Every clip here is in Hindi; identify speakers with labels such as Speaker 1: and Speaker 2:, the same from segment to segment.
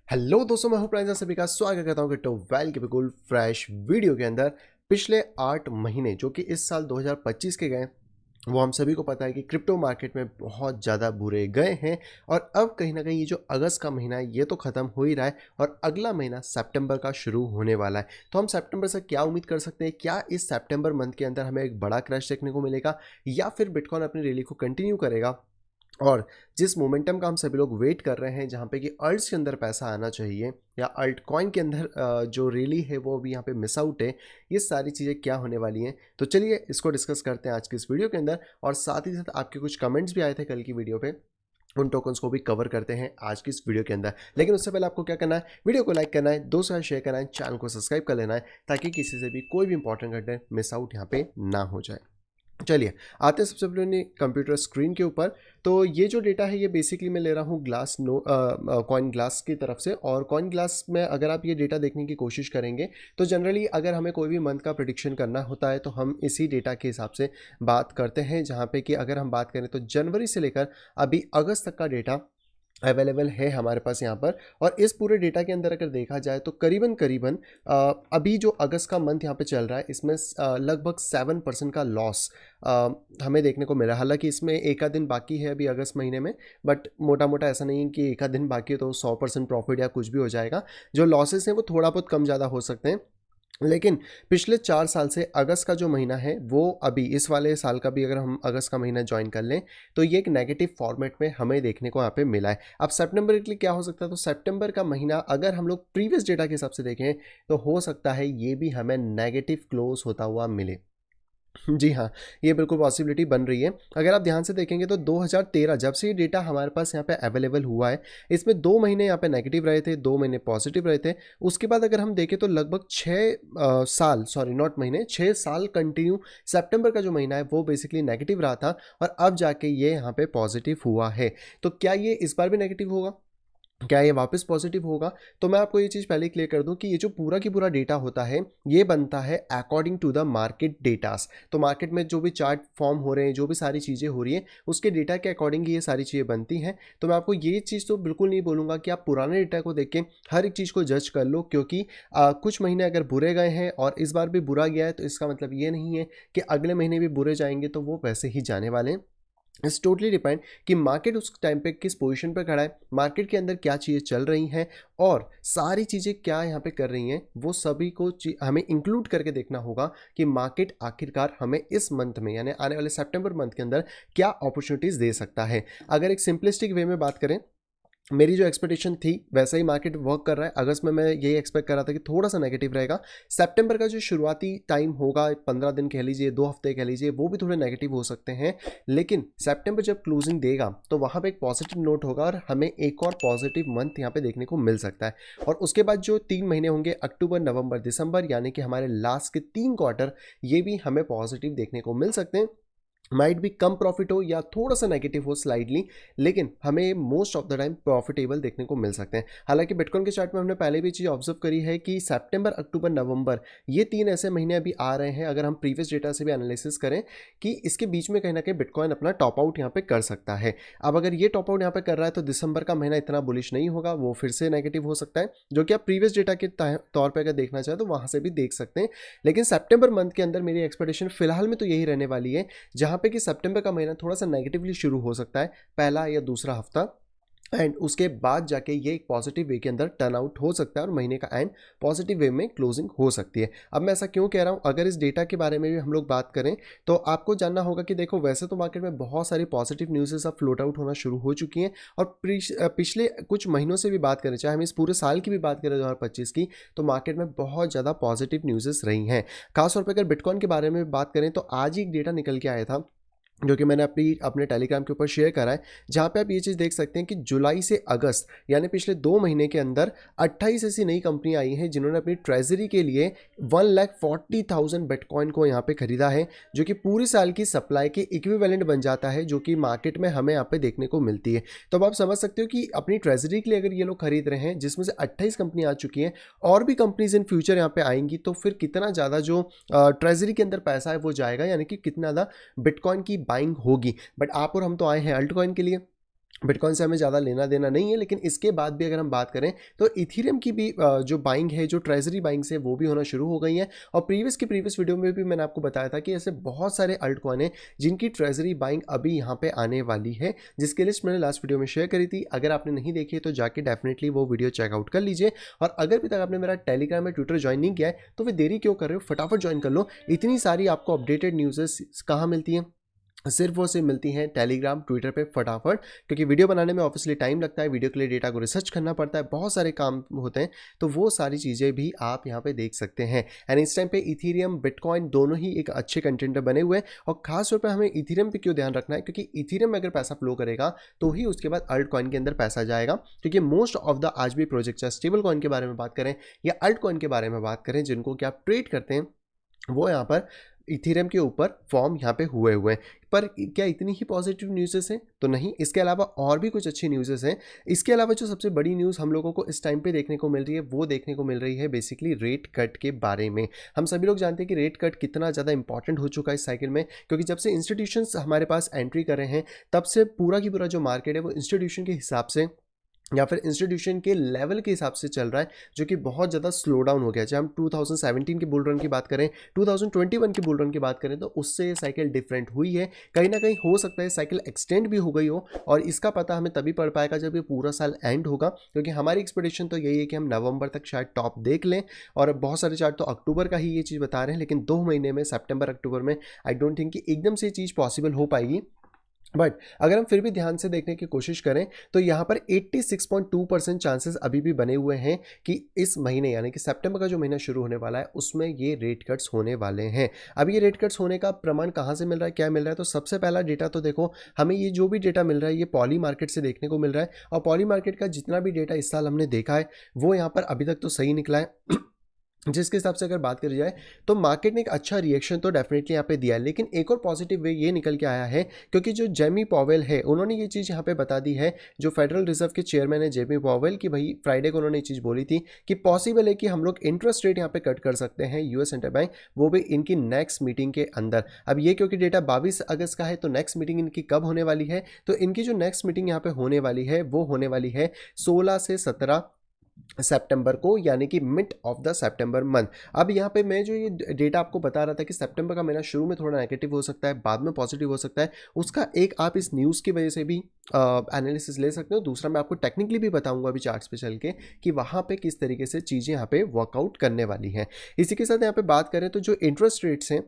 Speaker 1: हेलो दोस्तों, मैं हूं प्राइजर, सभी का स्वागत करता हूं कि वेल के बिल्कुल फ्रेश वीडियो के अंदर। पिछले 8 महीने जो कि इस साल 2025 के गए, वो हम सभी को पता है कि क्रिप्टो मार्केट में बहुत ज़्यादा बुरे गए हैं। और अब कहीं ना कहीं ये जो अगस्त का महीना है ये तो ख़त्म हो ही रहा है और अगला महीना सितंबर का शुरू होने वाला है। तो हम सितंबर से क्या उम्मीद कर सकते हैं? क्या इस सितंबर मंथ के अंदर हमें एक बड़ा क्रैश देखने को मिलेगा या फिर बिटकॉइन अपनी रैली को कंटिन्यू करेगा? और जिस मोमेंटम का हम सभी लोग वेट कर रहे हैं, जहाँ पे कि अल्ट्स के अंदर पैसा आना चाहिए या अल्ट कॉइन के अंदर जो रैली है वो भी यहाँ पे मिस आउट है, ये सारी चीज़ें क्या होने वाली हैं? तो चलिए इसको डिस्कस करते हैं आज की इस वीडियो के अंदर। और साथ ही साथ आपके कुछ कमेंट्स भी आए थे कल की वीडियो पे, उन टोकन्स को भी कवर करते हैं आज की इस वीडियो के अंदर। लेकिन उससे पहले आपको क्या करना है, वीडियो को लाइक करना है, दोस्तों के साथ शेयर करना है, चैनल को सब्सक्राइब कर लेना है ताकि किसी से भी कोई भी इंपॉर्टेंट कंटेंट मिस आउट यहाँ पे ना हो जाए। चलिए आते हैं सबसे पहले कंप्यूटर स्क्रीन के ऊपर। तो ये जो डेटा है ये बेसिकली मैं ले रहा हूँ ग्लास नो कॉइन ग्लास की तरफ से। और कॉइन ग्लास में अगर आप ये डेटा देखने की कोशिश करेंगे तो जनरली अगर हमें कोई भी मंथ का प्रिडिक्शन करना होता है तो हम इसी डेटा के हिसाब से बात करते हैं, जहाँ पे कि अगर हम बात करें तो जनवरी से लेकर अभी अगस्त तक का डेटा अवेलेबल है हमारे पास यहाँ पर। और इस पूरे डेटा के अंदर अगर देखा जाए तो करीबन करीबन अभी जो अगस्त का मंथ यहाँ पे चल रहा है इसमें लगभग 7% का लॉस हमें देखने को मिला। हालांकि इसमें एक आध दिन बाकी है अभी अगस्त महीने में, बट मोटा मोटा ऐसा नहीं है कि एक आध दिन बाकी है तो 100% प्रॉफिट या कुछ भी हो जाएगा। जो लॉसेस हैं वो थोड़ा बहुत कम ज़्यादा हो सकते हैं। लेकिन पिछले 4 साल से अगस्त का जो महीना है वो अभी इस वाले साल का भी अगर हम अगस्त का महीना ज्वाइन कर लें तो ये एक नेगेटिव फॉर्मेट में हमें देखने को यहाँ पे मिला है। अब सितंबर के लिए क्या हो सकता है? तो सितंबर का महीना अगर हम लोग प्रीवियस डेटा के हिसाब से देखें तो हो सकता है ये भी हमें नेगेटिव क्लोज होता हुआ मिले। जी हाँ, ये बिल्कुल पॉसिबिलिटी बन रही है। अगर आप ध्यान से देखेंगे तो 2013 जब से ये डेटा हमारे पास यहाँ पे अवेलेबल हुआ है, इसमें 2 महीने यहाँ पे नेगेटिव रहे थे, 2 महीने पॉजिटिव रहे थे। उसके बाद अगर हम देखें तो लगभग 6 साल, सॉरी नॉट महीने, 6 साल कंटिन्यू सितंबर का जो महीना है वो बेसिकली नेगेटिव रहा था और अब जाके ये यहाँ पे पॉजिटिव हुआ है। तो क्या ये इस बार भी नेगेटिव होगा? क्या ये वापस पॉजिटिव होगा? तो मैं आपको ये चीज़ पहले क्लियर कर दूं कि ये जो पूरा की पूरा डेटा होता है ये बनता है according to the market datas. तो मार्केट में जो भी चार्ट फॉर्म हो रहे हैं, जो भी सारी चीज़ें हो रही हैं, उसके डेटा के अकॉर्डिंग ये सारी चीज़ें बनती हैं। तो मैं आपको ये चीज़ तो बिल्कुल नहीं बोलूँगा कि आप पुराने डेटा को देख के हर एक चीज़ को जज कर लो, क्योंकि कुछ महीने अगर बुरे गए हैं और इस बार भी बुरा गया है तो इसका मतलब ये नहीं है कि अगले महीने भी बुरे जाएंगे तो वो वैसे ही जाने वाले हैं। इट्स टोटली डिपेंड कि मार्केट उस टाइम पे किस पोजीशन पे खड़ा है, मार्केट के अंदर क्या चीज़ें चल रही हैं और सारी चीज़ें क्या यहाँ पे कर रही हैं, वो सभी को हमें इंक्लूड करके देखना होगा कि मार्केट आखिरकार हमें इस मंथ में यानी आने वाले सितंबर मंथ के अंदर क्या अपॉर्चुनिटीज़ दे सकता है। अगर एक सिंपलिस्टिक वे में बात करें, मेरी जो एक्सपेक्टेशन थी वैसा ही मार्केट वर्क कर रहा है। अगस्त में मैं यही एक्सपेक्ट कर रहा था कि थोड़ा सा नेगेटिव रहेगा। सितंबर का जो शुरुआती टाइम होगा, 15 दिन कह लीजिए, 2 हफ्ते कह लीजिए, वो भी थोड़े नेगेटिव हो सकते हैं। लेकिन सितंबर जब क्लोजिंग देगा तो वहाँ पे एक पॉजिटिव नोट होगा और हमें एक और पॉजिटिव मंथ यहाँ पे देखने को मिल सकता है। और उसके बाद जो 3 महीने होंगे, अक्टूबर, नवंबर, दिसंबर, यानी कि हमारे लास्ट के 3 क्वार्टर, ये भी हमें पॉजिटिव देखने को मिल सकते हैं। माइट भी कम प्रॉफिट हो या थोड़ा सा नेगेटिव हो स्लाइडली, लेकिन हमें most of the time profitable देखने को मिल सकते हैं। हालांकि बिटकॉइन के चार्ट में हमने पहले भी चीज़ ऑब्जर्व करी है कि सितंबर, अक्टूबर, नवंबर, ये 3 ऐसे महीने अभी आ रहे हैं, अगर हम प्रीवियस डेटा से भी एनालिसिस करें, कि इसके बीच में कहीं ना कहीं बिटकॉइन अपना टॉप आउट यहाँ पे कर सकता है। अब अगर ये टॉप आउट यहाँ पे कर रहा है तो दिसंबर का महीना इतना बुलिश नहीं होगा, वो फिर से नेगेटिव हो सकता है, जो कि आप प्रीवियस डेटा के तौर पर अगर देखना चाहें तो वहाँ से भी देख सकते हैं। लेकिन सितंबर मंथ के अंदर मेरी एक्सपेक्टेशन फिलहाल में तो यही रहने वाली है, जहाँ पे कि सितंबर का महीना थोड़ा सा नेगेटिवली शुरू हो सकता है, पहला या दूसरा हफ्ता, एंड उसके बाद जाके ये एक पॉजिटिव वे के अंदर टर्न आउट हो सकता है और महीने का एंड पॉजिटिव वे में क्लोजिंग हो सकती है। अब मैं ऐसा क्यों कह रहा हूँ? अगर इस डेटा के बारे में भी हम लोग बात करें तो आपको जानना होगा कि देखो, वैसे तो मार्केट में बहुत सारी पॉजिटिव न्यूज़ेस अब फ्लोट आउट होना शुरू हो चुकी हैं और पिछले कुछ महीनों से भी बात करें, चाहे हम इस पूरे साल की भी बात करें 2025 की, तो मार्केट में बहुत ज़्यादा पॉजिटिव न्यूज़ेस रही हैं। खासतौर पर अगर बिटकॉइन के बारे में बात करें तो आज ही एक डेटा निकल के आया था जो कि मैंने अपने टेलीग्राम के ऊपर शेयर करा है, जहाँ पे आप ये चीज़ देख सकते हैं कि जुलाई से अगस्त यानी पिछले 2 महीने के अंदर 28 ऐसी नई कंपनी आई हैं जिन्होंने अपनी ट्रेजरी के लिए 1,40,000 बिटकॉइन को यहाँ पे खरीदा है, जो कि पूरी साल की सप्लाई के इक्विवेलेंट बन जाता है, जो कि मार्केट में हमें यहाँ पे देखने को मिलती है। तो अब आप समझ सकते हो कि अपनी ट्रेजरी के लिए अगर ये लोग खरीद रहे हैं, जिसमें से 28 कंपनी आ चुकी हैं और भी कंपनीज इन फ्यूचर यहाँ पे आएंगी, तो फिर कितना ज़्यादा जो ट्रेजरी के अंदर पैसा है वो जाएगा, यानी कि कितना ज़्यादा बिटकॉइन की बाइंग होगी। बट आप और हम तो आए हैं अल्ट कॉइन के लिए, बिटकॉइन से हमें ज़्यादा लेना देना नहीं है, लेकिन इसके बाद भी अगर हम बात करें तो इथीरियम की भी जो बाइंग है, जो ट्रेजरी बाइंग्स है, वो भी होना शुरू हो गई है। और प्रीवियस वीडियो में भी मैंने आपको बताया था कि ऐसे बहुत सारे अल्ट कॉइन हैं जिनकी ट्रेजरी बाइंग अभी यहाँ पे आने वाली है, जिसकी लिस्ट मैंने लास्ट वीडियो में शेयर करी थी। अगर आपने नहीं देखी है तो जाके डेफिनेटली वो वीडियो चेकआउट कर लीजिए। और अगर भी तक आपने मेरा टेलीग्राम या ट्विटर ज्वाइन नहीं किया है तो फिर देरी क्यों कर रहे हो, फटाफट ज्वाइन कर लो। इतनी सारी आपको अपडेटेड न्यूज़ेस कहाँ मिलती हैं, सिर्फ वो सिर्फ मिलती हैं टेलीग्राम ट्विटर पे फटाफट, क्योंकि वीडियो बनाने में ऑब्वियसली टाइम लगता है, वीडियो के लिए डेटा को रिसर्च करना पड़ता है, बहुत सारे काम होते हैं। तो वो सारी चीज़ें भी आप यहाँ पे देख सकते हैं। एंड इस टाइम पे इथीरियम बिटकॉइन दोनों ही एक अच्छे कंटेंट बने हुए हैं। और खास तौर पर हमें इथीरियम पे क्यों ध्यान रखना है, क्योंकि इथीरियम में अगर पैसा फ्लो करेगा तो ही उसके बाद अल्ट कॉइन के अंदर पैसा जाएगा। क्योंकि मोस्ट ऑफ द आज भी प्रोजेक्ट, चाहे स्टेबल कॉइन के बारे में बात करें या अल्ट कॉइन के बारे में बात करें, जिनको कि आप ट्रेड करते हैं, वो यहाँ पर इथेरियम के ऊपर फॉर्म यहाँ पे हुए हुए हैं। पर क्या इतनी ही पॉजिटिव न्यूज़ेस हैं तो नहीं, इसके अलावा और भी कुछ अच्छी न्यूज़ेस हैं। इसके अलावा जो सबसे बड़ी न्यूज़ हम लोगों को इस टाइम पे देखने को मिल रही है, वो देखने को मिल रही है बेसिकली रेट कट के बारे में। हम सभी लोग जानते हैं कि रेट कट कितना ज़्यादा इंपॉर्टेंट हो चुका है इस साइकिल में, क्योंकि जब से इंस्टीट्यूशंस हमारे पास एंट्री कर रहे हैं तब से पूरा की पूरा जो मार्केट है वो इंस्टीट्यूशन के हिसाब से या फिर इंस्टीट्यूशन के लेवल के हिसाब से चल रहा है, जो कि बहुत ज़्यादा स्लो डाउन हो गया। चाहे हम 2017 के बुल रन की बात करें, 2021 के बुल रन की बात करें, तो उससे ये साइकिल डिफरेंट हुई है। कहीं ना कहीं हो सकता है साइकिल एक्सटेंड भी हो गई हो, और इसका पता हमें तभी पड़ पाएगा जब ये पूरा साल एंड होगा। क्योंकि हमारी एक्सपेक्टेशन तो यही है कि हम नवंबर तक शायद टॉप देख लें, और बहुत सारे चार्ट तो अक्टूबर का ही ये चीज़ बता रहे हैं, लेकिन 2 महीने में सितंबर अक्टूबर में आई डोंट थिंक कि एकदम से ये चीज़ पॉसिबल हो पाएगी। बट अगर हम फिर भी ध्यान से देखने की कोशिश करें तो यहाँ पर 86.2% चांसेस अभी भी बने हुए हैं कि इस महीने यानी कि सितंबर का जो महीना शुरू होने वाला है उसमें ये रेट कट्स होने वाले हैं। अब ये रेट कट्स होने का प्रमाण कहाँ से मिल रहा है, क्या मिल रहा है, तो सबसे पहला डेटा तो देखो, हमें ये जो भी डेटा मिल रहा है ये पॉली मार्केट से देखने को मिल रहा है। और पॉली मार्केट का जितना भी डेटा इस साल हमने देखा है वो यहाँ पर अभी तक तो सही निकला है। जिसके हिसाब से अगर बात करी जाए तो मार्केट ने एक अच्छा रिएक्शन तो डेफिनेटली यहाँ पे दिया है। लेकिन एक और पॉजिटिव वे ये निकल के आया है, क्योंकि जो जेमी पॉवेल है उन्होंने ये चीज़ यहाँ पे बता दी है, जो फेडरल रिजर्व के चेयरमैन है जेमी पॉवेल, कि भाई फ्राइडे को उन्होंने ये चीज़ बोली थी कि पॉसिबल है कि हम लोग इंटरेस्ट रेट यहाँ पे कट कर सकते हैं यूएस सेंट्रल बैंक, वो भी इनकी नेक्स्ट मीटिंग के अंदर। अब ये क्योंकि डेटा 22 अगस्त का है तो नेक्स्ट मीटिंग इनकी कब होने वाली है, तो इनकी जो नेक्स्ट मीटिंग यहाँ पे होने वाली है वो होने वाली है 16 से 17 सितंबर को, यानी कि mid of the September month. अब यहाँ पे मैं जो ये डेटा आपको बता रहा था कि सितंबर का महीना शुरू में थोड़ा नेगेटिव हो सकता है, बाद में पॉजिटिव हो सकता है, उसका एक आप इस न्यूज़ की वजह से भी एनालिसिस ले सकते हो। दूसरा मैं आपको टेक्निकली भी बताऊंगा अभी चार्ट्स पे चल के कि वहाँ पे किस तरीके से चीज़ें यहाँ पे वर्कआउट करने वाली हैं। इसी के साथ यहाँ पे बात करें तो जो इंटरेस्ट रेट्स हैं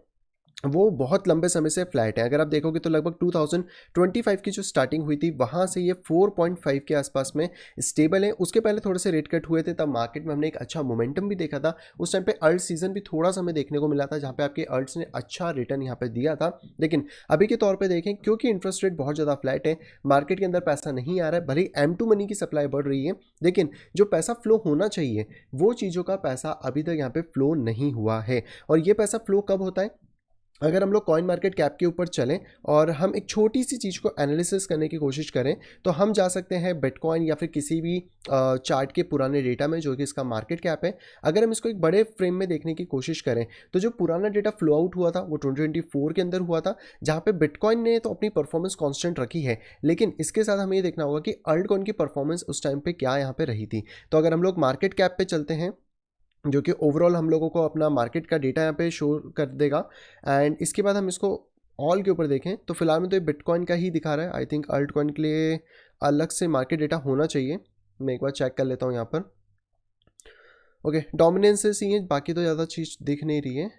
Speaker 1: वो बहुत लंबे समय से फ्लैट है। अगर आप देखोगे तो लगभग 2025 की जो स्टार्टिंग हुई थी वहाँ से ये 4.5 के आसपास में स्टेबल है। उसके पहले थोड़े से रेट कट हुए थे, तब मार्केट में हमने एक अच्छा मोमेंटम भी देखा था। उस टाइम पे अल्ट सीजन भी थोड़ा सा हमें देखने को मिला था, जहाँ पे आपके अल्ट्स ने अच्छा रिटर्न यहाँ पे दिया था। लेकिन अभी के तौर पर देखें, क्योंकि इंटरेस्ट रेट बहुत ज़्यादा फ्लैट है, मार्केट के अंदर पैसा नहीं आ रहा है, भले ही M2 मनी की सप्लाई बढ़ रही है, लेकिन जो पैसा फ्लो होना चाहिए वो चीज़ों का पैसा अभी तक यहाँ पे फ्लो नहीं हुआ है। और ये पैसा फ्लो कब होता है, अगर हम लोग कॉइन मार्केट कैप के ऊपर चलें और हम एक छोटी सी चीज़ को एनालिसिस करने की कोशिश करें, तो हम जा सकते हैं बिटकॉइन या फिर किसी भी चार्ट के पुराने डेटा में जो कि इसका मार्केट कैप है। अगर हम इसको एक बड़े फ्रेम में देखने की कोशिश करें तो जो पुराना डेटा फ्लो आउट हुआ था वो 2024 के अंदर हुआ था, जहाँ पे बिटकॉइन ने तो अपनी परफॉर्मेंस कांस्टेंट रखी है, लेकिन इसके साथ हमें ये देखना होगा कि अल्ट कॉइन की परफॉर्मेंस उस टाइम पे क्या यहाँ पे रही थी। तो अगर हम लोग मार्केट कैप पे चलते हैं, जो कि ओवरऑल हम लोगों को अपना मार्केट का डेटा यहाँ पे शो कर देगा, एंड इसके बाद हम इसको ऑल के ऊपर देखें तो फिलहाल में तो ये बिटकॉइन का ही दिखा रहा है। आई थिंक अल्ट कॉइन के लिए अलग से मार्केट डेटा होना चाहिए, मैं एक बार चेक कर लेता हूँ यहाँ पर। ओके, डोमिनेंसेस ही है, बाकी तो ज़्यादा चीज़ दिख नहीं रही है,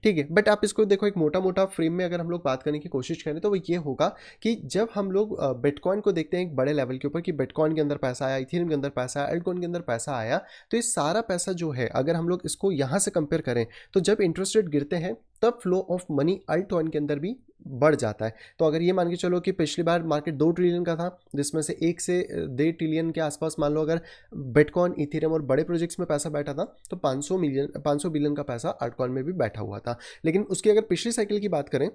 Speaker 1: ठीक है। बट आप इसको देखो एक मोटा मोटा फ्रेम में अगर हम लोग बात करने की कोशिश करें तो वो ये होगा कि जब हम लोग बिटकॉइन को देखते हैं एक बड़े लेवल के ऊपर कि बिटकॉइन के अंदर पैसा आया, इथेरियम के अंदर पैसा आया, अल्टकॉइन के अंदर पैसा आया, तो ये सारा पैसा जो है अगर हम लोग इसको यहाँ से कंपेयर करें तो जब इंटरेस्ट रेट गिरते हैं तब फ्लो ऑफ मनी अल्टकॉइन के अंदर भी बढ़ जाता है। तो अगर ये मान के चलो कि पिछली बार मार्केट 2 ट्रिलियन का था, जिसमें से 1 से 1.5 ट्रिलियन के आसपास मान लो अगर बिटकॉइन, इथेरियम और बड़े प्रोजेक्ट्स में पैसा बैठा था, तो 500 बिलियन का पैसा अल्टकॉइन में भी बैठा हुआ था। लेकिन उसकी अगर पिछली साइकिल की बात करें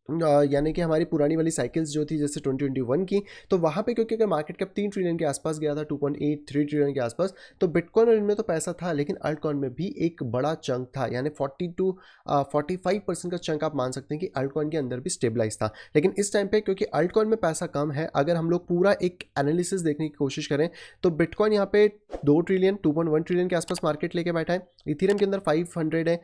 Speaker 1: यानी कि हमारी पुरानी वाली साइकिल्स जो थी जैसे 2021 की, तो वहाँ पे क्योंकि अगर मार्केट कैप 3 ट्रिलियन के आसपास गया था, 2.83 ट्रिलियन के आसपास, तो बिटकॉइन और इनमें तो पैसा था, लेकिन अल्ट कॉइन में भी एक बड़ा चंक था, यानी 45% का चंक आप मान सकते हैं कि अल्ट कॉइन के अंदर भी स्टेबलाइज था। लेकिन इस टाइम पे क्योंकि अल्ट कॉइन में पैसा कम है, अगर हम लोग पूरा एक एनालिसिस देखने की कोशिश करें तो बिटकॉइन यहाँ पे 2.1 ट्रिलियन के आसपास मार्केट लेके बैठा है, इथेरियम के अंदर 500 है,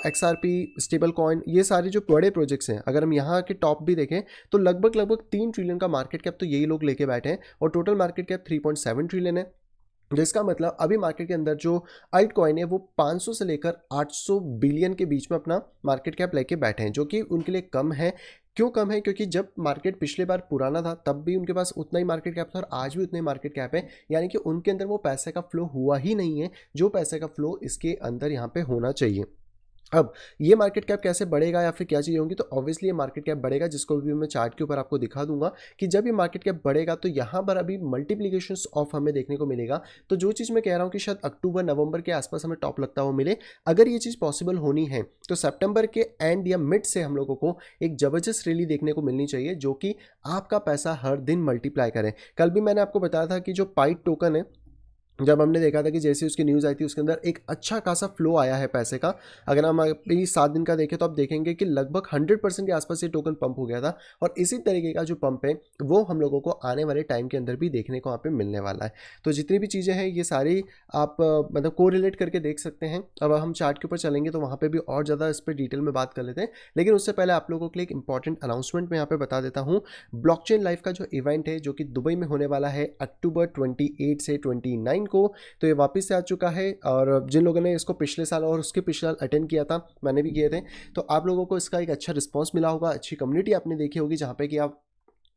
Speaker 1: XRP, स्टेबल कॉइन, ये सारे जो बड़े प्रोजेक्ट्स हैं, अगर हम यहाँ के टॉप भी देखें तो लगभग 3 ट्रिलियन का मार्केट कैप तो यही लोग लेके बैठे हैं, और टोटल मार्केट कैप 3.7 ट्रिलियन है। जिसका मतलब अभी मार्केट के अंदर जो अल्ट कॉइन है वो 500 से लेकर 800 बिलियन के बीच में अपना मार्केट कैप लेके बैठे हैं, जो कि उनके लिए कम है। क्यों कम है? क्योंकि जब मार्केट पिछले बार पुराना था तब भी उनके पास उतना ही मार्केट कैप था, और आज भी उतना ही मार्केट कैप है, यानी कि उनके अंदर वो पैसे का फ्लो हुआ ही नहीं है जो पैसे का फ्लो इसके अंदर यहाँ पे होना चाहिए। अब ये मार्केट कैप कैसे बढ़ेगा या फिर क्या चीज़ें होंगी, तो ऑब्वियसली ये मार्केट कैप बढ़ेगा, जिसको भी मैं चार्ट के ऊपर आपको दिखा दूंगा कि जब ये मार्केट कैप बढ़ेगा तो यहाँ पर अभी मल्टीप्लिकेशंस ऑफ हमें देखने को मिलेगा। तो जो चीज़ मैं कह रहा हूँ कि शायद अक्टूबर नवंबर के आसपास हमें टॉप लगता हुआ मिले, अगर ये चीज़ पॉसिबल होनी है तो सितंबर के एंड या मिड से हम लोगों को एक ज़बरदस्त रैली देखने को मिलनी चाहिए, जो कि आपका पैसा हर दिन मल्टीप्लाई करे। कल भी मैंने आपको बताया था कि जो पाइट टोकन है, जब हमने देखा था कि जैसे उसकी न्यूज़ आई थी उसके अंदर एक अच्छा खासा फ्लो आया है पैसे का। अगर हम अभी 7 दिन का देखें तो आप देखेंगे कि लगभग 100% के आसपास ये टोकन पंप हो गया था, और इसी तरीके का जो पंप है वो हम लोगों को आने वाले टाइम के अंदर भी देखने को वहाँ पे मिलने वाला है। तो जितनी भी चीज़ें हैं ये सारी आप मतलब को रिलेट करके देख सकते हैं। अब हम चार्ट के ऊपर चलेंगे तो वहाँ पर भी और ज़्यादा इस पर डिटेल में बात कर लेते हैं, लेकिन उससे पहले आप लोगों के लिए एक इंपॉर्टेंट अनाउंसमेंट मैं यहाँ पर बता देता हूँ। ब्लॉकचेन लाइफ का जो इवेंट है जो कि दुबई में होने वाला है अक्टूबर 28 से 29 को, तो ये वापस से आ चुका है। और जिन लोगों ने इसको पिछले साल और उसके पिछले साल अटेंड किया था, मैंने भी किए थे, तो आप लोगों को इसका एक अच्छा रिस्पांस मिला होगा, अच्छी कम्युनिटी आपने देखी होगी जहाँ पे कि आप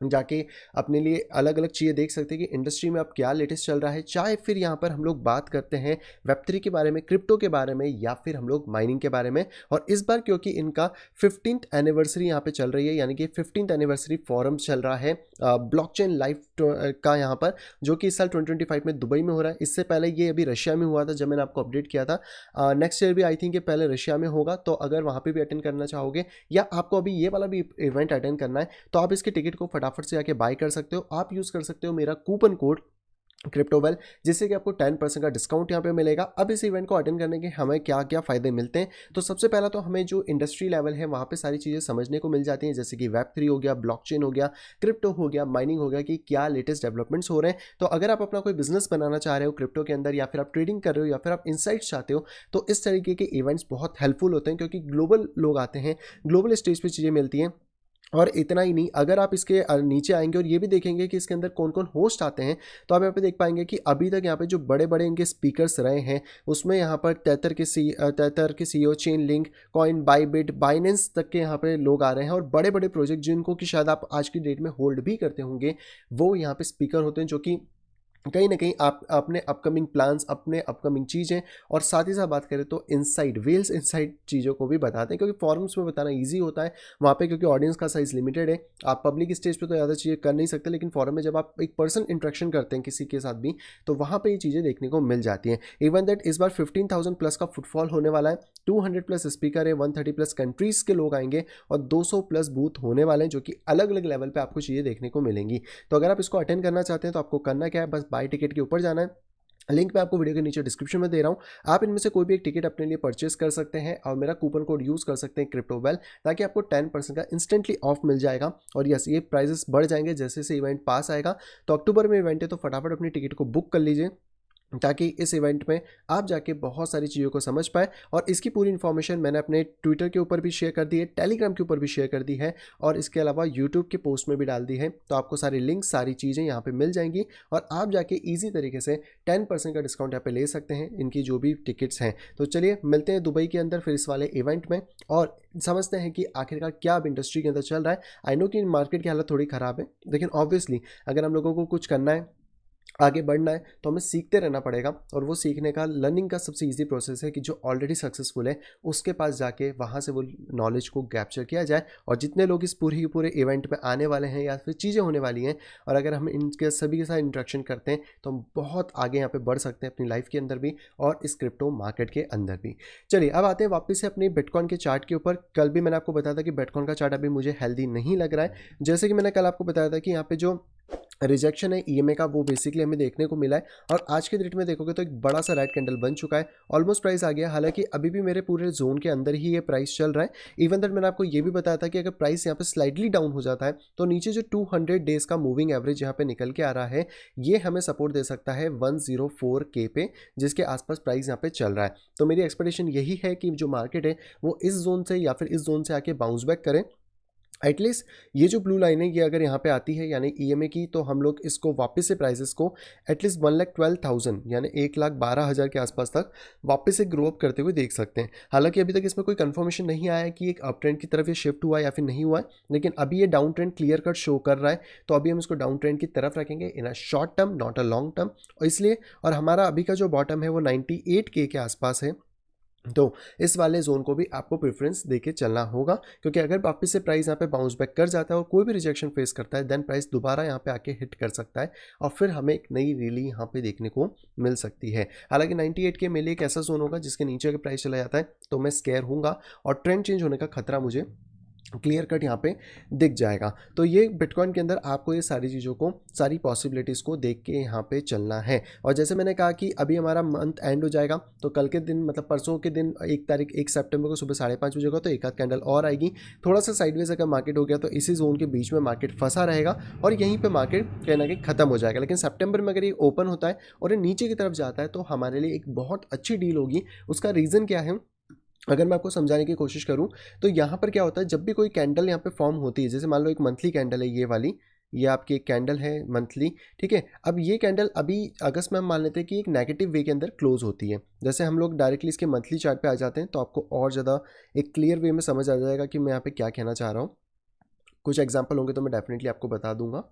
Speaker 1: जाके अपने लिए अलग अलग चीज़ें देख सकते हैं कि इंडस्ट्री में अब क्या लेटेस्ट चल रहा है। चाहे फिर यहाँ पर हम लोग बात करते हैं वेब3 के बारे में, क्रिप्टो के बारे में, या फिर हम लोग माइनिंग के बारे में। और इस बार क्योंकि इनका 15th एनिवर्सरी यहाँ पे चल रही है, यानी कि 15th एनिवर्सरी फोरम चल रहा है ब्लॉकचेन लाइफ का यहाँ पर, जो कि इस साल 2025 में दुबई में हो रहा है। इससे पहले ये अभी रशिया में हुआ था जब मैंने आपको अपडेट किया था। नेक्स्ट ईयर भी आई थिंक ये पहले रशिया में होगा, तो अगर वहाँ पर भी अटेंड करना चाहोगे या आपको अभी ये वाला भी इवेंट अटेंड करना है तो आप इसके टिकट को फटाफट से जाके बाय कर सकते हो। आप यूज़ कर सकते हो मेरा कूपन कोड क्रिप्टोवेल, जिससे कि आपको 10% का डिस्काउंट यहाँ पे मिलेगा। अब इस इवेंट को अटेंड करने के हमें क्या क्या फ़ायदे मिलते हैं, तो सबसे पहला तो हमें जो इंडस्ट्री लेवल है वहाँ पे सारी चीज़ें समझने को मिल जाती हैं, जैसे कि वेब3 हो गया, ब्लॉकचेन हो गया, क्रिप्टो हो गया, माइनिंग हो गया, कि क्या लेटेस्ट डेवलपमेंट्स हो रहे हैं। तो अगर आप अपना कोई बिजनेस बनाना चाह रहे हो क्रिप्टो के अंदर, या फिर आप ट्रेडिंग कर रहे हो, या फिर आप इंसाइट्स चाहते हो, तो इस तरीके के इवेंट्स बहुत हेल्पफुल होते हैं, क्योंकि ग्लोबल लोग आते हैं, ग्लोबल स्टेज पर चीज़ें मिलती हैं। और इतना ही नहीं, अगर आप इसके नीचे आएंगे और ये भी देखेंगे कि इसके अंदर कौन कौन होस्ट आते हैं, तो आप यहाँ पे देख पाएंगे कि अभी तक यहाँ पे जो बड़े बड़े इनके स्पीकर्स रहे हैं उसमें यहाँ पर तेतर के CEO, chain link, coin, Bybit, Binance तक के यहाँ पे लोग आ रहे हैं। और बड़े बड़े प्रोजेक्ट जिनको कि शायद आप आज की डेट में होल्ड भी करते होंगे, वो यहाँ पे स्पीकर होते हैं, जो कि कहीं ना कहीं आप अपने अपकमिंग प्लान्स, अपने अपकमिंग चीज़ें, और साथ ही साथ बात करें तो इनसाइड वेल्स, इनसाइड चीज़ों को भी बताते हैं, क्योंकि फॉरम्स में बताना इजी होता है वहाँ पे, क्योंकि ऑडियंस का साइज लिमिटेड है। आप पब्लिक स्टेज पे तो ज़्यादा चीज़ें कर नहीं सकते, लेकिन फॉरम में जब आप एक पर्सन इंट्रैक्शन करते हैं किसी के साथ भी, तो वहाँ पर ये चीज़ें देखने को मिल जाती हैं। इवन दैट इस बार 15,000 प्लस का फुटफॉल होने वाला है, 200 प्लस स्पीकर है, 130 प्लस कंट्रीज़ के लोग आएंगे, और 200 प्लस बूथ होने वाले हैं, जो कि अलग अलग लेवल पर आपको चीज़ें देखने को मिलेंगी। तो अगर आप इसको अटेंड करना चाहते हैं तो आपको करना क्या है, बस बाय टिकट के ऊपर जाना है। लिंक मैं आपको वीडियो के नीचे डिस्क्रिप्शन में दे रहा हूँ, आप इनमें से कोई भी एक टिकट अपने लिए परचेस कर सकते हैं, और मेरा कूपन कोड यूज़ कर सकते हैं क्रिप्टोवेल, ताकि आपको 10% का इंस्टेंटली ऑफ मिल जाएगा। और यस, ये प्राइजेस बढ़ जाएंगे जैसे जैसे इवेंट पास आएगा। तो अक्टूबर में इवेंट है, तो फटाफट अपनी टिकट को बुक कर लीजिए, ताकि इस इवेंट में आप जाके बहुत सारी चीज़ों को समझ पाए। और इसकी पूरी इन्फॉर्मेशन मैंने अपने ट्विटर के ऊपर भी शेयर कर दी है, टेलीग्राम के ऊपर भी शेयर कर दी है, और इसके अलावा यूट्यूब के पोस्ट में भी डाल दी है। तो आपको सारी लिंक, सारी चीज़ें यहाँ पे मिल जाएंगी, और आप जाके ईजी तरीके से 10% का डिस्काउंट यहाँ पे ले सकते हैं इनकी जो भी टिकट्स हैं। तो चलिए मिलते हैं दुबई के अंदर फिर इस वाले इवेंट में, और समझते हैं कि आखिरकार क्या अब इंडस्ट्री के अंदर चल रहा है। आई नो कि मार्केट की हालत थोड़ी ख़राब है, लेकिन ऑब्वियसली अगर हम लोगों को कुछ करना है, आगे बढ़ना है तो हमें सीखते रहना पड़ेगा, और वो सीखने का, लर्निंग का सबसे इजी प्रोसेस है कि जो ऑलरेडी सक्सेसफुल है उसके पास जाके वहाँ से वो नॉलेज को कैप्चर किया जाए। और जितने लोग इस पूरे इवेंट में आने वाले हैं या फिर चीज़ें होने वाली हैं, और अगर हम इनके सभी के साथ इंटरेक्शन करते हैं तो हम बहुत आगे यहाँ पे बढ़ सकते हैं अपनी लाइफ के अंदर भी और इस क्रिप्टो मार्केट के अंदर भी। चलिए अब आते हैं वापस से अपनी बिटकॉइन के चार्ट के ऊपर। कल भी मैंने आपको बताया था कि बिटकॉइन का चार्ट अभी मुझे हेल्दी नहीं लग रहा है। जैसे कि मैंने कल आपको बताया था कि यहाँ पे जो रिजेक्शन है ईएमए का वो बेसिकली हमें देखने को मिला है, और आज के डेट में देखोगे तो एक बड़ा सा रेड कैंडल बन चुका है, ऑलमोस्ट प्राइस आ गया। हालांकि अभी भी मेरे पूरे जोन के अंदर ही ये प्राइस चल रहा है। इवन दैट मैंने आपको ये भी बताया था कि अगर प्राइस यहाँ पे स्लाइडली डाउन हो जाता है तो नीचे जो 200 डेज का मूविंग एवरेज यहाँ पे निकल के आ रहा है, ये हमें सपोर्ट दे सकता है 104K पे, जिसके आसपास प्राइस यहाँ पे चल रहा है। तो मेरी एक्सपेक्टेशन यही है कि जो मार्केट है वो इस जोन से या फिर इस जोन से आके बाउंस बैक करें। एटलीस्ट ये जो ब्लू लाइन है ये अगर यहाँ पे आती है यानी ईएमए की, तो हम लोग इसको वापस से प्राइसेस को एटलीस्ट 1,12,000 यानी 1,12,000 के आसपास तक वापस से ग्रो अप करते हुए देख सकते हैं। हालांकि अभी तक इसमें कोई कंफर्मेशन नहीं आया है कि एक अप ट्रेंड की तरफ ये शिफ्ट हुआ या फिर नहीं हुआ है, लेकिन अभी ये down trend clear cut show कर रहा है, तो अभी हम इसको डाउन ट्रेंड की तरफ रखेंगे in a short term, not a long term. और इसलिए, और हमारा अभी का जो बॉटम है वो 98K के आसपास है, तो इस वाले जोन को भी आपको प्रेफरेंस देके चलना होगा, क्योंकि अगर वापस से प्राइस यहाँ पे बाउंस बैक कर जाता है और कोई भी रिजेक्शन फेस करता है, देन प्राइस दोबारा यहाँ पे आके हिट कर सकता है और फिर हमें एक नई रैली यहाँ पे देखने को मिल सकती है। हालांकि 98 के मेरे एक ऐसा जोन होगा जिसके नीचे अगर प्राइस चला जाता है तो मैं स्केयर हूँगा और ट्रेंड चेंज होने का खतरा मुझे क्लियर कट यहाँ पे दिख जाएगा। तो ये बिटकॉइन के अंदर आपको ये सारी चीज़ों को, सारी पॉसिबिलिटीज़ को देख के यहाँ पे चलना है। और जैसे मैंने कहा कि अभी हमारा मंथ एंड हो जाएगा, तो कल के दिन मतलब परसों के दिन 1 सितंबर को सुबह 5:30 बजे होगा, तो एक आध कैंडल और आएगी। थोड़ा सा साइडवेज अगर मार्केट हो गया तो इसी जोन के बीच में मार्केट फंसा रहेगा और यहीं पर मार्केट कहीं ना कहीं खत्म हो जाएगा। लेकिन सेप्टेम्बर में अगर ये ओपन होता है और ये नीचे की तरफ जाता है तो हमारे लिए एक बहुत अच्छी डील होगी। उसका रीज़न क्या है, अगर मैं आपको समझाने की कोशिश करूं, तो यहाँ पर क्या होता है, जब भी कोई कैंडल यहाँ पे फॉर्म होती है, जैसे मान लो एक मंथली कैंडल है ये वाली, ये आपकी एक कैंडल है मंथली, ठीक है। अब ये कैंडल अभी अगस्त में हम मान लेते हैं कि एक नेगेटिव वे के अंदर क्लोज होती है। जैसे हम लोग डायरेक्टली इसके मंथली चार्ट पे आ जाते हैं तो आपको और ज़्यादा एक क्लियर वे में समझ आ जाएगा कि मैं यहाँ पे क्या कहना चाह रहा हूँ। कुछ एग्जाम्पल होंगे तो मैं डेफिनेटली आपको बता दूंगा।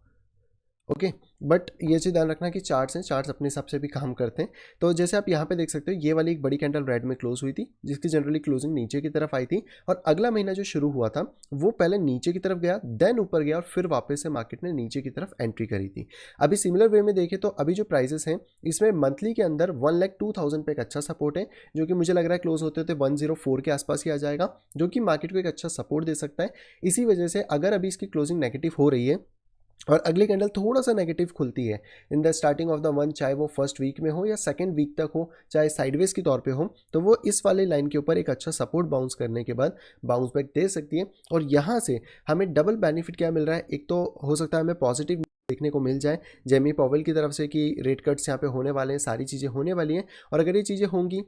Speaker 1: ओके, बट ये चीज़ ध्यान रखना कि चार्ट्स हैं, चार्ट्स अपने हिसाब से भी काम करते हैं। तो जैसे आप यहाँ पे देख सकते हो, ये वाली एक बड़ी कैंडल रेड में क्लोज हुई थी, जिसकी जनरली क्लोजिंग नीचे की तरफ आई थी, और अगला महीना जो शुरू हुआ था वो पहले नीचे की तरफ गया, देन ऊपर गया, और फिर वापस से मार्केट ने नीचे की तरफ एंट्री करी थी। अभी सिमिलर वे में देखें तो अभी जो प्राइजेस हैं इसमें मंथली के अंदर 1,02,000 पे एक अच्छा सपोर्ट है, जो कि मुझे लग रहा है क्लोज होते होते 104 के आसपास ही आ जाएगा, जो कि मार्केट को एक अच्छा सपोर्ट दे सकता है। इसी वजह से अगर अभी इसकी क्लोजिंग नेगेटिव हो रही है और अगली कैंडल थोड़ा सा नेगेटिव खुलती है in the starting of the month, चाहे वो फर्स्ट वीक में हो या सेकंड वीक तक हो, चाहे साइडवेज के तौर पे हो, तो वो इस वाले लाइन के ऊपर एक अच्छा सपोर्ट बाउंस करने के बाद बाउंस बैक दे सकती है। और यहाँ से हमें डबल बेनिफिट क्या मिल रहा है, एक तो हो सकता है हमें पॉजिटिव देखने को मिल जाए जेमी पॉवेल की तरफ से कि रेट कट्स यहाँ पे होने वाले हैं, सारी चीज़ें होने वाली हैं, और अगर ये चीज़ें होंगी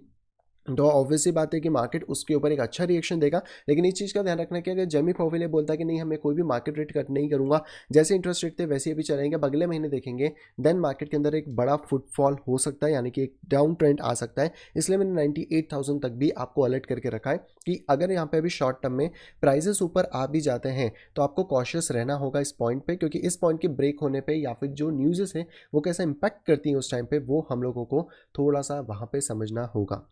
Speaker 1: तो ऑब्वियस सी बात है कि मार्केट उसके ऊपर एक अच्छा रिएक्शन देगा। लेकिन इस चीज़ का ध्यान रखना कि अगर जेमी पॉवेल ये बोलता है कि नहीं, हमें कोई भी मार्केट रेट कट नहीं करूंगा, जैसे इंटरेस्ट रेट थे वैसे अभी चलेंगे, अब अगले महीने देखेंगे, देन मार्केट के अंदर एक बड़ा फुटफॉल हो सकता है, यानी कि एक डाउन ट्रेंड आ सकता है। इसलिए मैंने 98,000 तक भी आपको अलर्ट करके रखा है कि अगर यहाँ पे अभी शॉर्ट टर्म में प्राइजेस ऊपर आ भी जाते हैं तो आपको कॉशियस रहना होगा इस पॉइंट पे, क्योंकि इस पॉइंट के ब्रेक होने पे या फिर जो न्यूज़ेस हैं वो कैसा इंपैक्ट करती हैं उस टाइम पे, वो हम लोगों को थोड़ा सा वहाँ पे समझना होगा।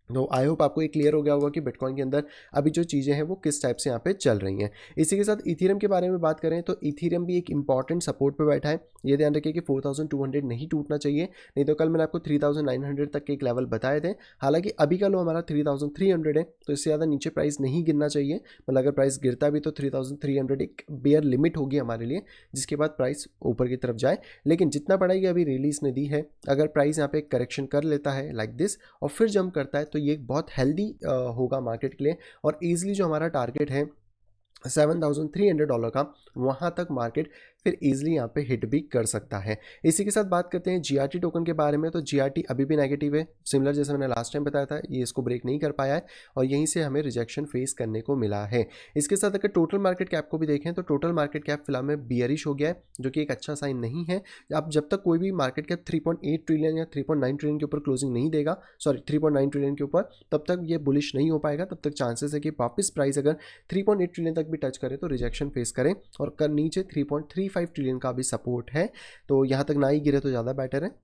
Speaker 1: तो आई होप आपको ये क्लियर हो गया होगा कि बिटकॉइन के अंदर अभी जो चीज़ें हैं वो किस टाइप से यहाँ पे चल रही हैं। इसी के साथ इथीरियम के बारे में बात करें तो इथीरियम भी एक इंपॉर्टेंट सपोर्ट पे बैठा है। ये ध्यान रखिए कि 4,200 नहीं टूटना चाहिए, नहीं तो कल मैंने आपको 3,900 तक के एक लेवल बताए थे। हालांकि अभी का लो हमारा 3,300 है, तो इससे ज़्यादा नीचे प्राइस नहीं गिरना चाहिए। मतलब अगर प्राइस गिरता भी तो 3,300 एक बेयर लिमिट होगी हमारे लिए, जिसके बाद प्राइस ऊपर की तरफ जाए। लेकिन जितना बड़ा ये अभी रिलीज ने दी है, अगर प्राइस यहाँ पे करेक्शन कर लेता है लाइक दिस और फिर जंप करता है तो ये बहुत हेल्दी होगा मार्केट के लिए, और ईजिली जो हमारा टारगेट है $7,300 का, वहाँ तक मार्केट फिर ईजिली यहाँ पे हिट भी कर सकता है। इसी के साथ बात करते हैं जीआरटी टोकन के बारे में। तो जीआरटी अभी भी नेगेटिव है, सिमिलर जैसे मैंने लास्ट टाइम बताया था, ये इसको ब्रेक नहीं कर पाया है और यहीं से हमें रिजेक्शन फेस करने को मिला है। इसके साथ अगर टोटल मार्केट कैप को भी देखें तो टोटल मार्केट कैप फिलहाल में बियरिश हो गया है, जो कि एक अच्छा साइन नहीं है। अब जब तक कोई भी मार्केट कैप 3.8 ट्रिलियन या 3.9 ट्रिलियन के ऊपर क्लोजिंग नहीं देगा, सॉरी 3.9 ट्रिलियन के ऊपर, तब तक ये बुलिश नहीं हो पाएगा। तब तक चांसेस है कि वापस प्राइस अगर 3.8 ट्रिलियन तक भी टच करे तो रिजेक्शन फेस करें और कर नीचे 3.3 35 ट्रिलियन का अभी सपोर्ट है, तो यहाँ तक ना ही गिरे तो ज़्यादा बेटर है।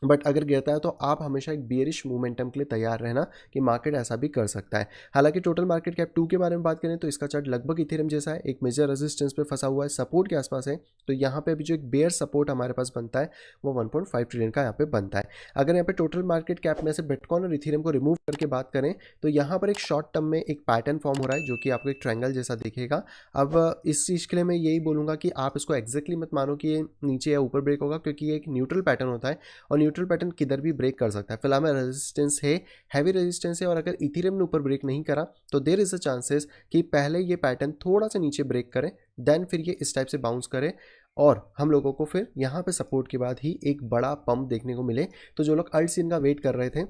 Speaker 1: बट अगर गिरता है तो आप हमेशा एक बियरिश मोमेंटम के लिए तैयार रहना कि मार्केट ऐसा भी कर सकता है। हालांकि टोटल मार्केट कैप 2 के बारे में बात करें तो इसका चार्ट लगभग इथेरियम जैसा है, एक मेजर रेजिस्टेंस पे फंसा हुआ है, सपोर्ट के आसपास है। तो यहाँ पे अभी जो एक बेयर सपोर्ट हमारे पास बनता है वो 1.5 ट्रिलियन का यहाँ पे बनता है। अगर यहाँ पे टोटल मार्केट कैप में से बिटकॉइन और इथेरियम को रिमूव करके बात करें तो यहाँ पर एक शॉर्ट टर्म में एक पैटर्न फॉर्म हो रहा है जो कि आपको एक ट्रायंगल जैसा दिखेगा। अब इस चीज़ के लिए मैं यही बोलूँगा कि आप इसको एग्जैक्टली मत मानो कि ये नीचे या ऊपर ब्रेक होगा, क्योंकि ये एक न्यूट्रल पैटर्न होता है और न्यूट्रल पैटर्न किधर भी ब्रेक कर सकता है। फिलहाल में रेजिस्टेंस है, हैवी रेजिस्टेंस है, और अगर इथेरियम ने ऊपर ब्रेक नहीं करा तो देयर इज अ चांसेस कि पहले ये पैटर्न थोड़ा सा नीचे ब्रेक करे, देन फिर ये इस टाइप से बाउंस करे और हम लोगों को फिर यहाँ पे सपोर्ट के बाद ही एक बड़ा पंप देखने को मिले। तो जो लोग अल्ट सीन का वेट कर रहे थे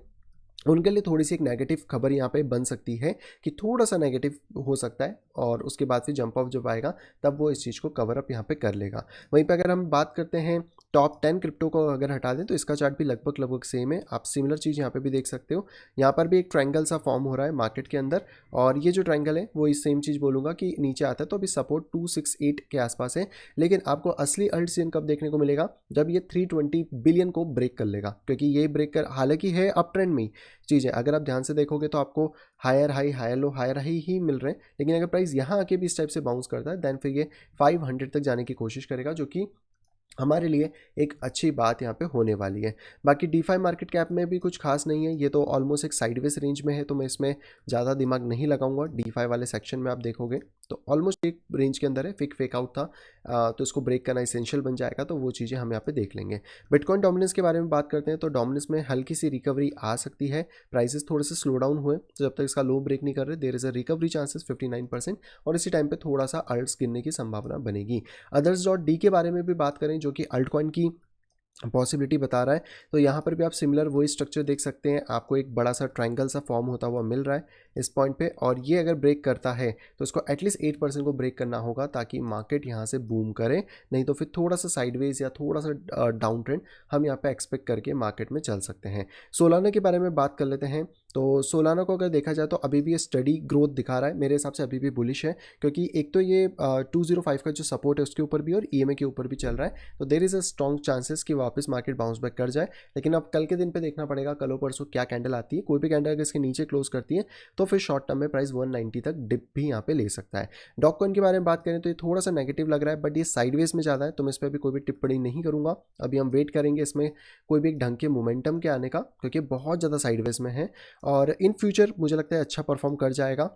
Speaker 1: उनके लिए थोड़ी सी एक नेगेटिव खबर यहाँ पे बन सकती है कि थोड़ा सा नेगेटिव हो सकता है और उसके बाद फिर जंप ऑफ जब आएगा तब वो इस चीज़ को कवर अप यहाँ पे कर लेगा। वहीं पे अगर हम बात करते हैं टॉप 10 क्रिप्टो को अगर हटा दें तो इसका चार्ट भी लगभग सेम है। आप सिमिलर चीज़ यहाँ पे भी देख सकते हो, यहाँ पर भी एक ट्रायंगल सा फॉर्म हो रहा है मार्केट के अंदर, और ये जो ट्रायंगल है वो इस सेम चीज़ बोलूँगा कि नीचे आता है तो अभी सपोर्ट 268 के आसपास है। लेकिन आपको असली अल्ट सीन कब देखने को मिलेगा, जब ये 320 बिलियन को ब्रेक कर लेगा, क्योंकि ये ब्रेक कर हालांकि है अप ट्रेंड में चीज़ें, अगर आप ध्यान से देखोगे तो आपको higher high higher low higher high ही मिल रहे हैं। लेकिन अगर प्राइस यहाँ आके भी इस टाइप से बाउंस करता है देन फिर ये 500 तक जाने की कोशिश करेगा, जो कि हमारे लिए एक अच्छी बात यहाँ पे होने वाली है। बाकी डीफाई मार्केट कैप में भी कुछ खास नहीं है, ये तो ऑलमोस्ट एक साइडवेज रेंज में है, तो मैं इसमें ज़्यादा दिमाग नहीं लगाऊंगा। डीफाई वाले सेक्शन में आप देखोगे तो ऑलमोस्ट एक रेंज के अंदर है, फेक आउट था, तो इसको ब्रेक करना इसेंशियल बन जाएगा, तो वो चीज़ें हम यहाँ पे देख लेंगे। बिटकॉइन डोमिनेंस के बारे में बात करते हैं तो डोमिनेंस में हल्की सी रिकवरी आ सकती है, प्राइसेस थोड़े से स्लो डाउन हुए, तो जब तक इसका लो ब्रेक नहीं कर रहे there is a recovery chances 59%, और इसी टाइम पे थोड़ा सा अल्ट्स गिरने की संभावना बनेगी। अदर्स डॉट डी के बारे में भी बात करें जो कि अल्ट कॉइन की पॉसिबिलिटी बता रहा है, तो यहाँ पर भी आप सिमिलर वही स्ट्रक्चर देख सकते हैं, आपको एक बड़ा सा ट्रायंगल सा फॉर्म होता हुआ मिल रहा है इस पॉइंट पे, और ये अगर ब्रेक करता है तो इसको एटलीस्ट 8% को ब्रेक करना होगा ताकि मार्केट यहाँ से बूम करे, नहीं तो फिर थोड़ा सा साइडवेज या थोड़ा सा डाउन ट्रेंड हम यहाँ पे एक्सपेक्ट करके मार्केट में चल सकते हैं। सोलाना के बारे में बात कर लेते हैं, तो सोलाना को अगर देखा जाए तो अभी भी ये स्टडी ग्रोथ दिखा रहा है, मेरे हिसाब से अभी भी बुलिश है, क्योंकि एक तो ये 205 का जो सपोर्ट है उसके ऊपर भी और ईएमए के ऊपर भी चल रहा है, तो there is a strong chances कि वापस मार्केट बाउंस बैक कर जाए। लेकिन अब कल के दिन पे देखना पड़ेगा, कल परसों क्या कैंडल आती है, कोई भी कैंडल अगर इसके नीचे क्लोज करती है तो फिर शॉर्ट टर्म में प्राइस 190 तक डिप भी यहाँ पे ले सकता है। डॉग कॉइन के बारे में बात करें तो ये थोड़ा सा नेगेटिव लग रहा है, बट ये साइडवेज में ज़्यादा है, तो मैं इस पर अभी कोई भी टिप्पणी नहीं करूँगा। अभी हम वेट करेंगे इसमें कोई भी एक ढंग के मोमेंटम के आने का, क्योंकि बहुत ज़्यादा साइडवेज में है और इन फ्यूचर मुझे लगता है अच्छा परफॉर्म कर जाएगा।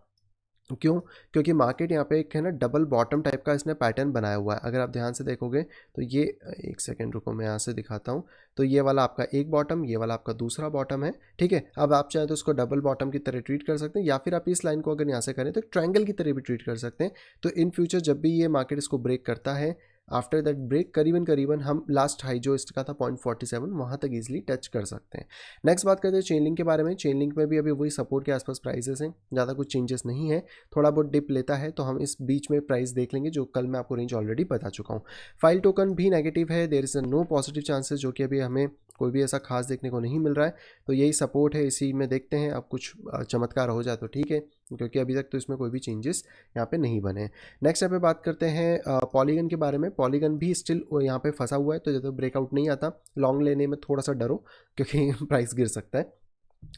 Speaker 1: क्यों? क्योंकि मार्केट यहाँ पे एक है ना डबल बॉटम टाइप का इसने पैटर्न बनाया हुआ है, अगर आप ध्यान से देखोगे तो ये एक सेकेंड रुको मैं यहाँ से दिखाता हूँ, तो ये वाला आपका एक बॉटम, ये वाला आपका दूसरा बॉटम है, ठीक है। अब आप चाहें तो इसको डबल बॉटम की तरह ट्रीट कर सकते हैं, या फिर आप इस लाइन को अगर यहाँ से करें तो ट्रायंगल की तरह भी ट्रीट कर सकते हैं। तो इन फ्यूचर जब भी ये मार्केट इसको ब्रेक करता है, आफ्टर दैट ब्रेक करीबन हम लास्ट हाई जो इसका था 0.47 वहाँ तक इजीली टच कर सकते हैं। नेक्स्ट बात करते हैं चेन लिंक के बारे में। चेन लिंक में भी अभी वही सपोर्ट के आसपास प्राइसेस हैं, ज़्यादा कुछ चेंजेस नहीं है, थोड़ा बहुत डिप लेता है तो हम इस बीच में प्राइस देख लेंगे, जो कल मैं आपको रेंज ऑलरेडी बता चुका हूँ। फाइल टोकन भी नेगेटिव है, there is no positive chances, जो कि अभी हमें कोई भी ऐसा खास देखने को नहीं मिल रहा है, तो यही सपोर्ट है, इसी में देखते हैं। अब कुछ चमत्कार हो जाए तो ठीक है, क्योंकि अभी तक तो इसमें कोई भी चेंजेस यहाँ पे नहीं बने। नेक्स्ट यहाँ पे बात करते हैं पॉलीगन के बारे में। पॉलीगन भी स्टिल यहाँ पे फंसा हुआ है, तो जब तक ब्रेकआउट नहीं आता लॉन्ग लेने में थोड़ा सा डरो, क्योंकि प्राइस गिर सकता है,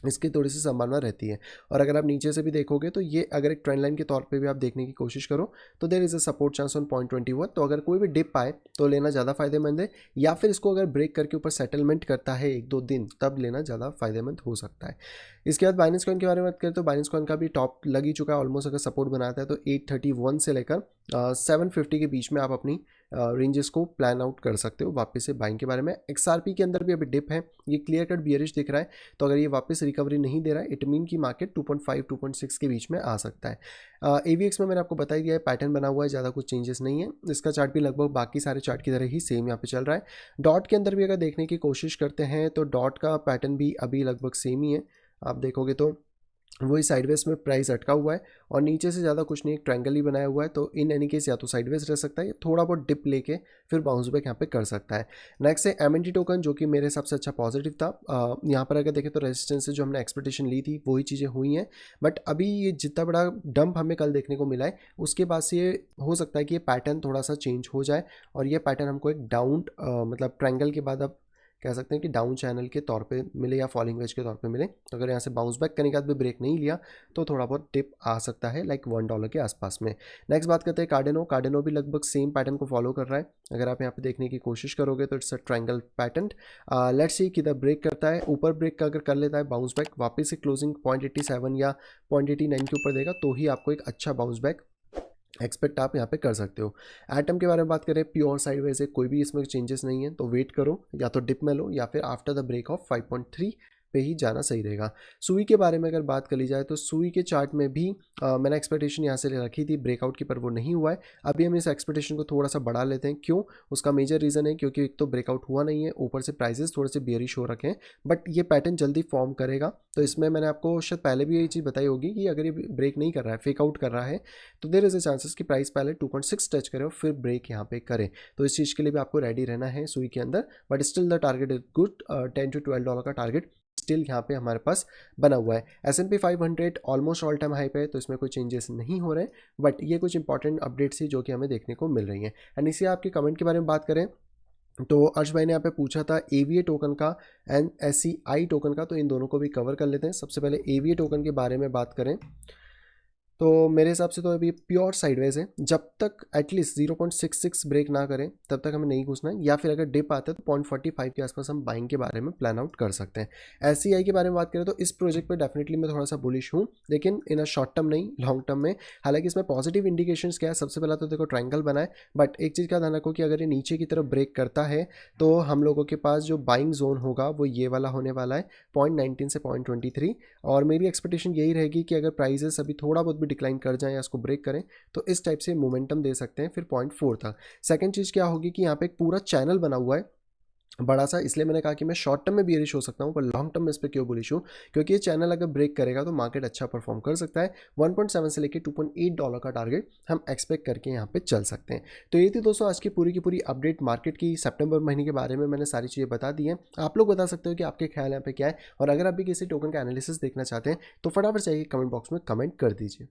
Speaker 1: इसकी थोड़ी सी संभावना रहती है। और अगर आप नीचे से भी देखोगे तो ये अगर एक ट्रेंड लाइन के तौर पे भी आप देखने की कोशिश करो तो there is a support chance on 0.21, तो अगर कोई भी डिप आए तो लेना ज़्यादा फायदेमंद है, या फिर इसको अगर ब्रेक करके ऊपर सेटलमेंट करता है 1-2 दिन तब लेना ज़्यादा फायदेमंद हो सकता है। इसके बाद बाइनेंस कॉइन के बारे में बात करें तो बाइनेंस कॉइन का भी टॉप लग ही चुका है ऑलमोस्ट, अगर सपोर्ट बनाता है तो 831 से लेकर 750 के बीच में आप अपनी रेंजेस को प्लान आउट कर सकते हो वापस से बाइंग के बारे में। XRP के अंदर भी अभी डिप है, ये क्लियर कट बियरिश दिख रहा है, तो अगर ये वापस रिकवरी नहीं दे रहा है इट मीन की मार्केट 2.5-2.6 के बीच में आ सकता है। AVX में मैंने आपको बता दिया है, पैटर्न बना हुआ है, ज़्यादा कुछ चेंजेस नहीं है, इसका चार्ट भी लगभग बाकी सारे चार्ट की तरह ही सेम यहाँ पे चल रहा है। डॉट के अंदर भी अगर देखने की कोशिश करते हैं तो डॉट का पैटर्न भी अभी लगभग सेम ही है, आप देखोगे तो वही साइडवेज में प्राइस अटका हुआ है और नीचे से ज़्यादा कुछ नहीं, एक ट्रायंगल ही बनाया हुआ है। तो इन एनी केस या तो साइडवेज रह सकता है या थोड़ा बहुत डिप लेके फिर बाउंस बैक यहाँ पे कर सकता है। नेक्स्ट है एमएनटी टोकन, जो कि मेरे हिसाब से अच्छा पॉजिटिव था। यहाँ पर अगर देखें तो रेजिस्टेंस से जो हमने एक्सपेक्टेशन ली थी वही चीज़ें हुई हैं, बट अभी ये जितना बड़ा डंप हमें कल देखने को मिला है उसके बाद से ये हो सकता है कि ये पैटर्न थोड़ा सा चेंज हो जाए और ये पैटर्न हमको एक डाउन मतलब ट्रायंगल के बाद अब कह सकते हैं कि डाउन चैनल के तौर पे मिले या फॉलिंग वेज के तौर पे मिले। तो अगर यहाँ से बाउंस बैक करने के बाद भी ब्रेक नहीं लिया तो थोड़ा बहुत टिप आ सकता है लाइक $1 के आसपास में। नेक्स्ट बात करते हैं कार्डेनो। कार्डेनो भी लगभग सेम पैटर्न को फॉलो कर रहा है। अगर आप यहाँ पे देखने की कोशिश करोगे तो it's a triangle pattern. Let's see किधर ब्रेक करता है। ऊपर ब्रेक अगर कर लेता है बाउंस बैक, वापस से क्लोजिंग 0.87 या 0.89 के ऊपर देगा तो ही आपको एक अच्छा बाउंस बैक एक्सपेक्ट आप यहाँ पे कर सकते हो। एटम के बारे में बात करें, प्योर साइडवेज है, कोई भी इसमें चेंजेस नहीं है, तो वेट करो, या तो डिप में लो या फिर आफ्टर द ब्रेक ऑफ 5.3 पे ही जाना सही रहेगा। सुई के बारे में अगर बात कर ली जाए तो सुई के चार्ट में भी मैंने एक्सपेक्टेशन यहाँ से रखी थी ब्रेकआउट की, पर वो नहीं हुआ है। अभी हम इस एक्सपेक्टेशन को थोड़ा सा बढ़ा लेते हैं। क्यों? उसका मेजर रीज़न है क्योंकि एक तो ब्रेकआउट हुआ नहीं है, ऊपर से प्राइजेस थोड़े से बेयरिश हो रखे हैं, बट ये पैटर्न जल्दी फॉर्म करेगा। तो इसमें मैंने आपको शायद पहले भी यही चीज़ बताई होगी कि अगर ये ब्रेक नहीं कर रहा है, फेक आउट कर रहा है, तो देयर इज़ अ चांसेस कि प्राइस पहले 2.6 टच करे और फिर ब्रेक यहाँ पे करे। तो इस चीज़ के लिए भी आपको रेडी रहना है सुई के अंदर, but still the target is good. $10 to $12 का टारगेट स्टिल यहाँ पे हमारे पास बना हुआ है। S&P 500 almost all time high पे है, तो इसमें कोई चेंजेस नहीं हो रहे हैं, बट ये कुछ इंपॉर्टेंट अपडेट्स ही जो कि हमें देखने को मिल रही हैं। एंड इसी आपके कमेंट के बारे में बात करें तो अर्श भाई ने यहाँ पे पूछा था AVA टोकन का एंड SCI टोकन का, तो इन दोनों को भी कवर कर लेते हैं। सबसे पहले AVA टोकन के बारे में बात करें तो मेरे हिसाब से तो अभी प्योर साइडवेज है। जब तक एटलीस्ट 0.66 ब्रेक ना करें तब तक हमें नहीं घुसना है, या फिर अगर डिप आता है तो 0.45 के आसपास हम बाइंग के बारे में प्लान आउट कर सकते हैं। SCI के बारे में बात करें तो इस प्रोजेक्ट पे डेफिनेटली मैं थोड़ा सा बुलिश हूँ, लेकिन इन अ शॉर्ट टर्म नहीं, लॉन्ग टर्म में। हालांकि इसमें पॉजिटिव इंडिकेशंस क्या है, सबसे पहला तो देखो ट्रायंगल बना है, बट एक चीज़ का ध्यान रखो कि अगर ये नीचे की तरफ ब्रेक करता है तो हम लोगों के पास जो बाइंग जोन होगा वो ये वाला होने वाला है 0.19 से 0.23। और मेरी एक्सपेक्टेशन यही रहेगी कि अगर प्राइजेस अभी थोड़ा बहुत भी डिक्लाइन कर जाएं या इसको ब्रेक करें तो इस टाइप से मोमेंटम दे सकते हैं फिर 0.4 तक। सेकंड चीज़ क्या होगी कि यहाँ पे एक पूरा चैनल बना हुआ है बड़ा सा, इसलिए मैंने कहा कि मैं शॉर्ट टर्म में बियरिश हो सकता हूँ, पर लॉन्ग टर्म में इस पर क्यों बुलिश हूँ, क्योंकि ये चैनल अगर ब्रेक करेगा तो मार्केट अच्छा परफॉर्म कर सकता है। 1.7 से लेकर $2.8 का टारगेट हम एक्सपेक्ट करके यहाँ पे चल सकते हैं। तो ये थी दोस्तों आज की पूरी अपडेट मार्केट की। सितंबर महीने के बारे में मैंने सारी चीज़ें बता दी हैं। आप लोग बता सकते हो कि आपके ख्याल यहाँ पे क्या है, और अगर आप भी किसी टोकन का एनालिसिस देखना चाहते हैं तो फटाफट चाहिए कमेंट बॉक्स में कमेंट कर दीजिए।